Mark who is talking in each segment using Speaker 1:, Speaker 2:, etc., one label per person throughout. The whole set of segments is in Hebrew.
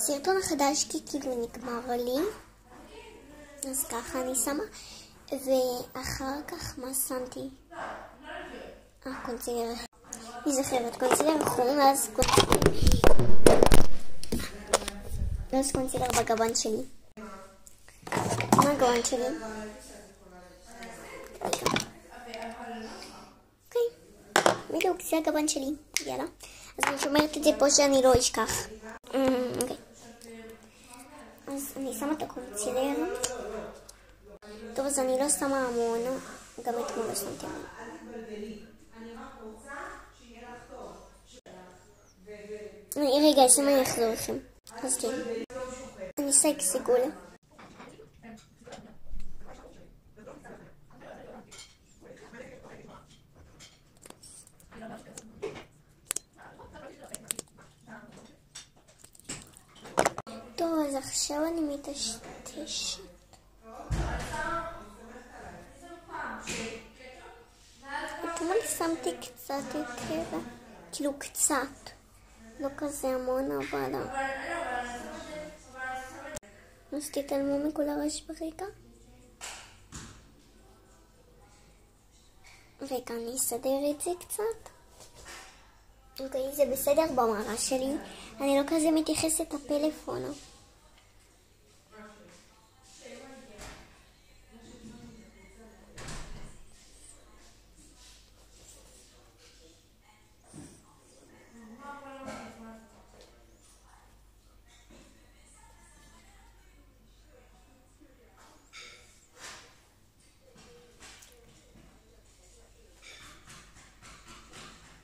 Speaker 1: הסרטון החדש כי כאילו נגמר לי, אז ככה אני שמה, ואחר כך מה שמתי? קונסילר, אני זוכרת, קונסילר חום, ואז קונסילר בגוון שלי. מה הגוון שלי? אוקיי, בדיוק, זה הגוון שלי, יאללה. אז אני שומרת את זה פה שאני לא אשכח. אוקיי. אז אני שמה את הקונסילר. טוב, אז אני לא שמה המון, גם אתמול לא שמתי המון. רגע, אז אני אחזור לכם. אז כן. אני סייק סיגול. טוב, אז עכשיו אני מטשטשת. אתמול שמתי קצת יותר, כאילו קצת, לא כזה המון, אבל אז תתעלמו מכל הרעש ברקע. רגע, אני אסדר את זה קצת. אוקיי, זה בסדר במראה שלי, אני לא כזה מתייחסת לפלאפון.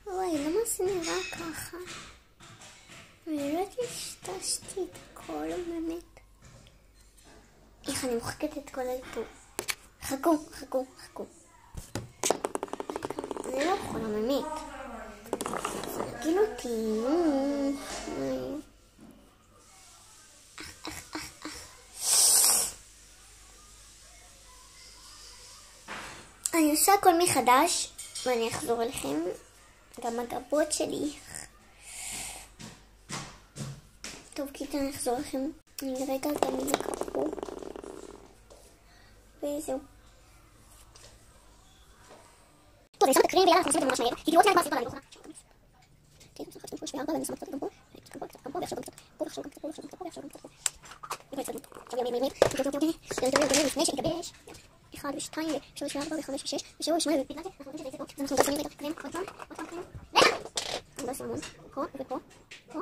Speaker 1: וואי, למה זה נראה ככה? אני לא טשטשתי את הכל, באמת. איך אני מוחקת את כל הפה. חכו. אני לא יכולה, באמת. זה נגיד אותי, אני עושה הכל מחדש, ואני אחזור אליכם. גם הגבות שלי. טוב, כיתה, אני אחזור לכם. אני רגע תמיד לקחו. וזהו. טוב, אני שמה את הקרים ויאללה, אנחנו עושים את זה ממש מהר. כי תראו עוד מעט מה הסרטון, אני לא יכולה. כן, אני שמה קצת 4 ואני שמה קצת גם פה. קצת גם פה, ועכשיו גם קצת פה, ועכשיו גם קצת פה, ועכשיו גם קצת פה, ועכשיו גם קצת פה. עכשיו ימין. לפני שנתגבש. 1 ו2 ו3 ו4 ו5 ו6 ו7 ו8 ובגלל זה אנחנו רוצים שזה פה. אז אנחנו גם שמים רגע קרם, עוד פעם קרם. אני לא אשים המון. פה ופה. פה.